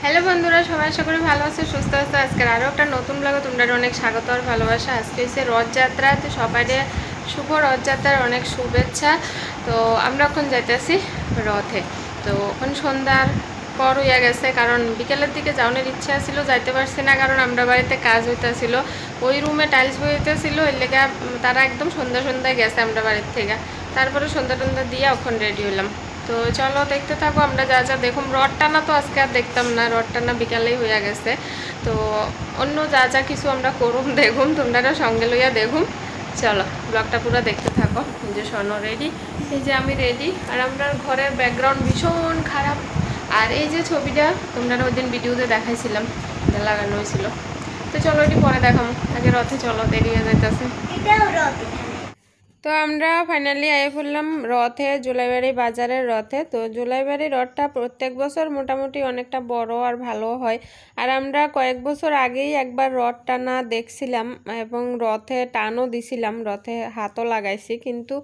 Hello বন্ধুরা, সবাই আশা করি ভালো আছে, সুস্থ আছে। আজকের আরও একটা নতুন ব্লগে তোমরা অনেক স্বাগত আর ভালোবাসা। আজকে হচ্ছে রথযাত্রা, তো সবাই শুভ রথযাত্রার অনেক শুভেচ্ছা। তো আমরা এখন যাইতেছি রথে। তো এখন সন্ধ্যার পর হইয়া গেছে, কারণ বিকেলের দিকে যাওয়ার ইচ্ছা ছিল, যাইতে পারছি না, কারণ আমরা বাড়িতে কাজ হইতেছিল, ওই রুমে টাইলস বইতেছিল, এর লেগে তারা একদম সন্ধ্যায় গেছে আমরা বাড়ির থেকে। তারপরে সন্ধ্যা দিয়ে এখন রেডি হলাম। তো চলো দেখতে থাকো আমরা যা যা দেখুন। রথ টানা তো আজকে আর দেখতাম না, রথ টানা বিকালেই হয়ে গেছে। তো অন্য যা যা কিছু আমরা করুম দেখুন, তোমরা সঙ্গে লইয়া দেখুন। চলো ব্লগটা পুরো দেখতে থাকো। এই যে শোনো রেডি, এই যে আমি রেডি, আর আমরা ঘরের ব্যাকগ্রাউন্ড ভীষণ খারাপ। আর এই যে ছবিটা তোমরা ওই দিন ভিডিওতে দেখাইছিলাম, লাগানো হয়েছিল। তো চলো এটি পরে দেখাম, আগে রথে চলো, দেরি হয়ে যাইতেছে। তো আমরা ফাইনালি আয়ে পড়লাম রথে, জুলাইবাড়ি বাজারের রথে। তো জুলাইবাড়ি রথটা প্রত্যেক বছর মোটামুটি অনেকটা বড় আর ভালো হয়। আর আমরা কয়েক বছর আগেই একবার রথ টানা দেখছিলাম এবং রথে টানও দিছিলাম, রথে হাতও লাগাইছি, কিন্তু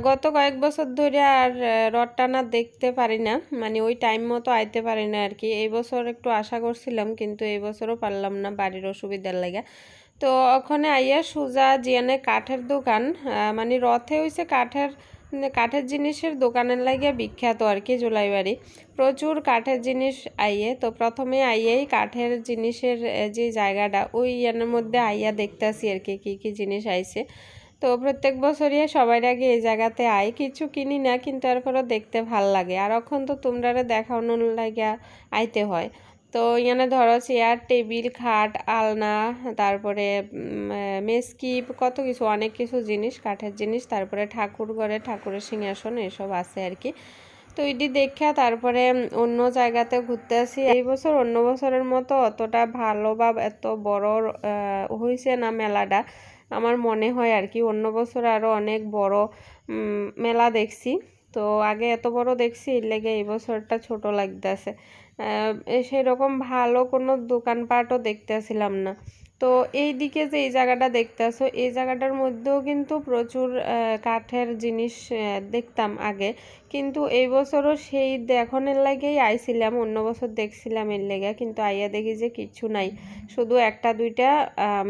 গত কয়েক বছর ধরে আর রথ টানা দেখতে পারি না, মানে ওই টাইম মতো আইতে পারি না আর কি। এই বছর একটু আশা করছিলাম, কিন্তু এই বছরও পারলাম না বাড়ির অসুবিধার লাগে। তো ওখানে আইয়া সুজা জিয়ানে কাঠের দোকান, মানে রথে হইছে কাঠের জিনিসের দোকানের লাগিয়া বিখ্যাত আর কি জুলাইবাড়ি। প্রচুর কাঠের জিনিস আইয়ে। তো প্রথমে আইয়েই কাঠের জিনিসের যে জায়গাটা, ওই ইয়ানের মধ্যে আইয়া দেখতেছি আর কি কী কী জিনিস আইছে। তো প্রত্যেক বছরই সবার আগে এই জায়গাতে আই, কিছু কিনি না, কিন্তু এরপরও দেখতে ভাল লাগে। আর এখন তো তোমরা দেখানোর লাগিয়া আইতে হয়। তো এখানে ধরো চেয়ার টেবিল খাট আলনা, তারপরে মেসকিপ, কত কিছু অনেক কিছু জিনিস কাঠের জিনিস, তারপরে ঠাকুর ঘরে ঠাকুরের সিংহাসন এসব আছে আর কি। তো এটি দেখা তারপরে অন্য জায়গাতে ঘুরতে আসি। এই বছর অন্য বছরের মতো অতটা ভালো বা এত বড় হয়েছে না মেলাটা, আমার মনে হয় আর কি। অন্য বছর আরও অনেক বড় মেলা দেখছি, তো আগে এত বড় দেখছি, এর লেগে এই বছরটা ছোট লাগতেছে। সেরকম ভালো কোনো দোকানপাটও দেখতেছিলাম না। তো এই দিকে যে এই জায়গাটা দেখতেছো, এই জায়গাটার মধ্যেও কিন্তু প্রচুর কাঠের জিনিস দেখতাম আগে, কিন্তু এই বছরও সেই দেখানোর লাগেই আইছিলাম। অন্য বছর দেখছিলাম এর লেগে, কিন্তু আইয়া দেখি যে কিচ্ছু নাই, শুধু একটা দুইটা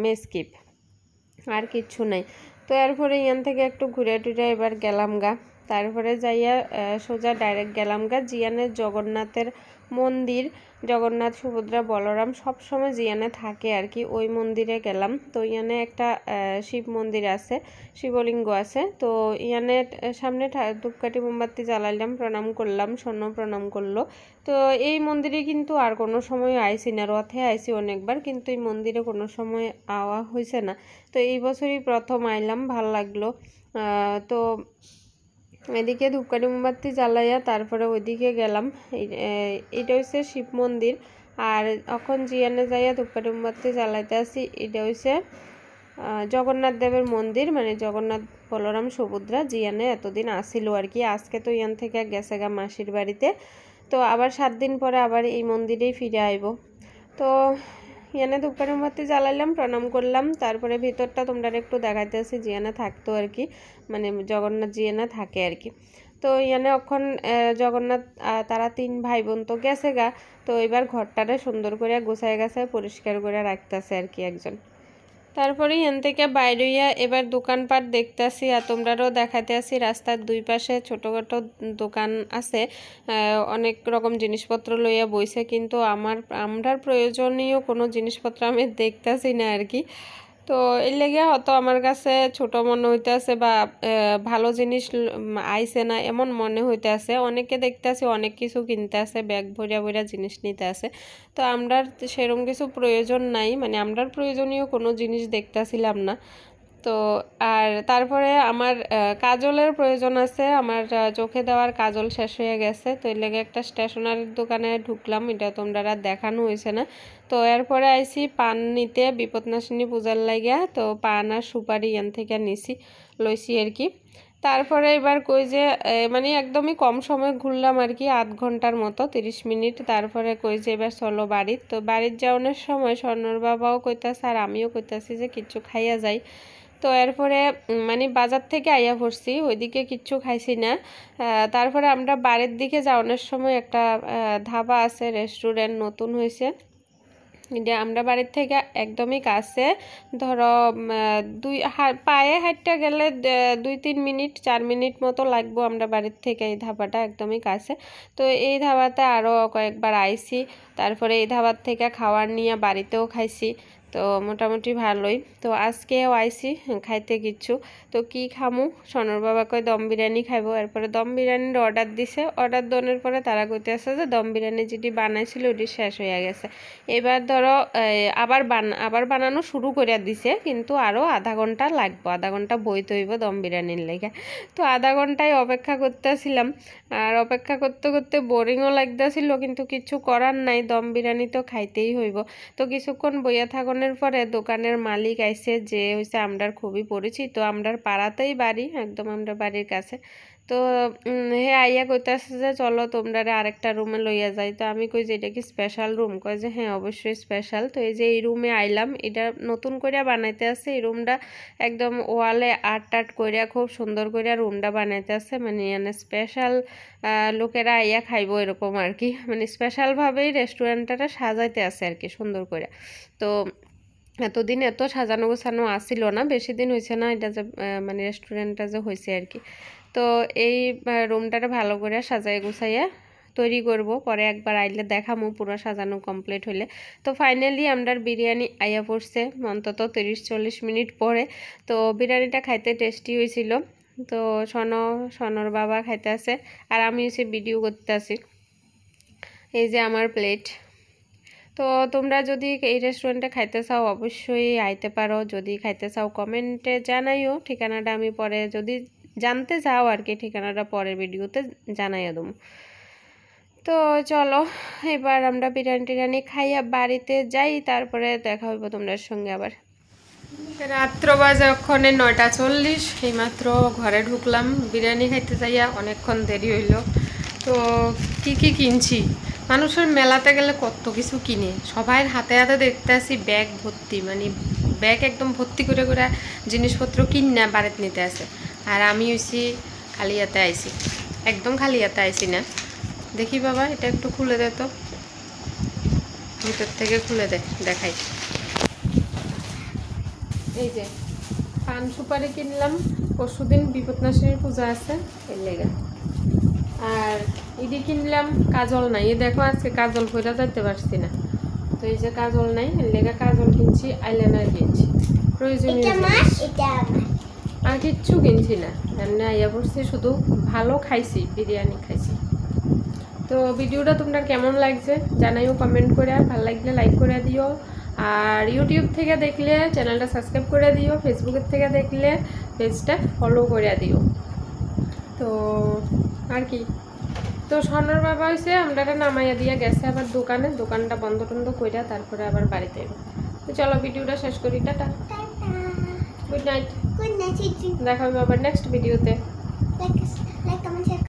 মেসকিপ, আর কিচ্ছু নাই। তো এরপরে ইয়ান থেকে একটু ঘুরে টুরে এবার গেলাম গা। তারপরে যাইয়া সোজা ডাইরেক্ট গেলাম গা জিয়ানের জগন্নাথের মন্দির। জগন্নাথ সুভদ্রা বলরাম সব সময় জিয়ানে থাকে আর কি, ওই মন্দিরে গেলাম। তো ইয়ানে একটা শিব মন্দির আছে, শিবলিঙ্গ আছে। তো ইয়ানের সামনে ধূপকাঠি মোমবাতি জ্বালাইলাম, প্রণাম করলাম, স্বর্ণ প্রণাম করলো। তো এই মন্দিরে কিন্তু আর কোনো সময় আইসি না, রথে আইসি অনেকবার, কিন্তু এই মন্দিরে কোনো সময় আওয়া হয়েছে না। তো এই বছরই প্রথম আইলাম, ভাল লাগলো। তো এদিকে ধূপকাঠি মোমবাতি জ্বালাইয়া তারপরে ওইদিকে গেলাম। এটা হচ্ছে শিব মন্দির। আর এখন জিয়ানে যাইয়া ধূপকাঠি মোমবাতি জ্বালাইতে আসি, এটা হচ্ছে জগন্নাথ দেবের মন্দির, মানে জগন্নাথ বলরাম সুভদ্রা জিয়ানে এতদিন আসিল আর কি। আজকে তো ইয়ান থেকে গেছে গা মাসির বাড়িতে, তো আবার 7 দিন পরে আবার এই মন্দিরেই ফিরে আইব। তো ইয়ানে ধূপকাঠি মোমবাতি জ্বালাইলাম, প্রণাম করলাম। তারপরে ভিতরটা তোমরা একটু দেখাইতেছি, জিয়ানে থাকতো আর কি, মানে জগন্নাথ জিয়ানে থাকে আর কি। তো ইয়ানে এখন জগন্নাথ তারা 3 ভাই বোন তো গেছে গা। তো এবার ঘরটারে সুন্দর করে গোছায় গাছায় পরিষ্কার করে রাখতেছে আর কি একজন। তারপরে এখান থেকে বাইরেইয়া এবার দোকানপাট দেখতেছি, আর তোমরাও দেখাতে আসি। রাস্তার দুই পাশে ছোটোখাটো দোকান আছে, অনেক রকম জিনিসপত্র লইয়া বইছে, কিন্তু আমরার প্রয়োজনীয় কোনো জিনিসপত্র আমি দেখতেছি না আর কি। তো এর লেগে হয়তো আমার কাছে ছোট মনে হইতেছে, বা ভালো জিনিস আইছে না এমন মনে হইতেছে। অনেকে দেখতে আছে অনেক কিছু কিনতে আছে, ব্যাগ ভরিয়া ভরিয়া জিনিস নিতে আছে। তো আমরা সেরকম কিছু প্রয়োজন নাই, মানে আমরা প্রয়োজনীয় কোনো জিনিস দেখতেছিলাম না। তো আর তারপরে আমার কাজলের প্রয়োজন আছে, আমার চোখে দেওয়ার কাজল শেষ হয়ে গেছে। তো এর লেগে একটা স্টেশনারির দোকানে ঢুকলাম, এটা তোমরা দেখানো হয়েছে না। তো এরপরে আইসি পান নিতে, বিপদনাশিনী পূজার লাগিয়া। তো পান আর সুপারি এন থেকে লইছি আর কি। তারপরে এবার কই যে মানে একদমই কম সময় ঘুরলাম আর কি, 8 ঘন্টার মতো 30 মিনিট। তারপরে কই যে এবার চলো বাড়ি। তো বাড়ির যাওয়ানোর সময় স্বর্ণর বাবাও কইতাছে আর আমিও কইতাছি যে কিছু খাইয়া যাই। তো এরপরে মানে বাজার থেকে আইয়া পড়ছি, ওইদিকে কিচ্ছু খাইছি না। তারপরে আমরা বাড়ির দিকে যাওয়ানোর সময় একটা ধাবা আছে, রেস্টুরেন্ট নতুন হয়েছে, এটা আমরা বাড়ির থেকে একদমই কাছে, ধরো পায়ে হাঁটতে গেলে 2-3 মিনিট 4 মিনিট মতো লাগবো আমরা বাড়ির থেকে। এই ধাবাটা একদমই কাছে। তো এই ধাবাতে আরও কয়েকবার আইছি, তারপরে এই ধাবার থেকে খাবার নিয়ে বাড়িতেও খাইছি, তো মোটামুটি ভালোই। তো আজকেও আইছি খাইতে কিচ্ছু। তো কি খামু, সনর বাবা কয় দম বিরিয়ানি খাইবো। এরপরে দম বিরিয়ানির অর্ডার দিছে, অর্ডার দেওয়ার পরে তারা কইতে আছে যে দম বিরিয়ানি যেটি বানাইছিল ওটি শেষ হয়ে গেছে। এবার ধরো আবার বানানো শুরু করে দিছে, কিন্তু আরও আধা ঘন্টা লাগবো, আধা ঘন্টা বইতে হইব দম বিরিয়ানির লেগে। তো আধা ঘন্টায় অপেক্ষা করতেছিলাম, আর অপেক্ষা করতে করতে বোরিংও লাগতেছিল, কিন্তু কিছু করার নাই, দম বিরিয়ানি তো খাইতেই হইব। তো কিছুক্ষণ বইয়া থাকনের পরে দোকানের মালিক আইছে, যে হইছে আমরার খুবই পরিচিত, আমরার পাড়াতেই বাড়ি, একদম আমরা বাড়ির কাছে। তো হে আইয়া কইতাছে যে চলো তোমরা আরেকটা রুমে লইয়া যাই। তো আমি কই যে এটা কি স্পেশাল রুম? কয় যে হ্যাঁ অবশ্যই স্পেশাল। তো এই যে এই রুমে আইলাম, এটা নতুন করে বানাইতে আছে। এই রুমটা একদম ওয়ালে আর্ট কইরা খুব সুন্দর করে রুমটা বানাইতে আছে, মানে স্পেশাল লোকেরা আইয়া খাইবো এরকম আর কি, মানে স্পেশালভাবেই রেস্টুরেন্টটা সাজাইতে আছে আর কি সুন্দর করে। তো এতদিন এত সাজানো গোছানো আসছিল না, বেশি দিন হয়েছে না এটা যে মানে রেস্টুরেন্টটা যে হয়েছে আর কি। তো এই রুমটারে ভালো করে সাজাই গুছাইয়া তৈরি করব, পরে একবার আইলে দেখামো পুরো সাজানো কমপ্লিট হইলে। তো ফাইনালি আমরা বিরিয়ানি আইয়া পড়ছে অন্তত 30-40 মিনিট পরে। তো বিরিয়ানিটা খাইতে টেস্টি হয়েছিল। তো সনর বাবা খাইতে আছে, আর আমি এসে ভিডিও করতে আছি। এই যে আমার প্লেট। তো তোমরা যদি এই রেস্টুরেন্টে খাইতে চাও অবশ্যই আইতে পারো, যদি খাইতে চাও কমেন্টে জানাইও, ঠিকানাটা আমি পরে যদি জানতে চাও আর কি ঠিকানাটা পরের ভিডিওতে জানাইয়া দেবো। তো চলো এবার আমরা বিরিয়ানি টিরিয়ানি খাইয়া বাড়িতে যাই, তারপরে দেখা হইব তোমাদের সঙ্গে আবার। রাত্র বাজে ওখানে 9:40, এইমাত্র ঘরে ঢুকলাম, বিরিয়ানি খাইতে যাইয়া অনেকক্ষণ দেরি হইল। তো কি কিনছি, মানুষের মেলাতে গেলে কত কিছু কিনে, সবাই হাতে হাতে দেখতে আসি ব্যাগ ভর্তি, মানে ব্যাগ একদম ভর্তি করে জিনিসপত্র কিনা বাড়িতে নিতে আসে। আর আমি হইছি খালি হাতে আইছি, একদম খালি হাতে আইছি না। দেখি বাবা এটা একটু খুলে দে, তো ভিতর থেকে খুলে দেখাই। এই যে পান সুপারি কিনলাম, পরশুদিন বিপদনাশিনীর পূজা আছে এর লেগে। আর এদি কিনলাম কাজল নাই, এ দেখো আজকে কাজল পয়রা যাইতে পারছি না, তো এই যে কাজল নাই এর লেগে কাজল কিনছি, আইলাইনার কিনছি, প্রয়োজনীয় আর কিচ্ছু কিনছি না। এমনি আইয়া পড়ছি, শুধু ভালো খাইছি, বিরিয়ানি খাইছি। তো ভিডিওটা তোমরা কেমন লাগছে জানাইও কমেন্ট করে, ভালো লাগলে লাইক করে দিও, আর ইউটিউব থেকে দেখলে চ্যানেলটা সাবস্ক্রাইব করে দিও, ফেসবুকের থেকে দেখলে পেজটা ফলো করে দিও। তো আর কি, তো স্বর্ণর বাবা হয়েছে আমরা নামাইয়া দিয়া গেছে আবার দোকানটা বন্ধ টন্ধ কইরা তারপরে আবার বাড়িতে এলো। তো চলো ভিডিওটা শেষ করি, টাটা, গুড নাইট, দেখা হবে আবার নেক্সট ভিডিওতে।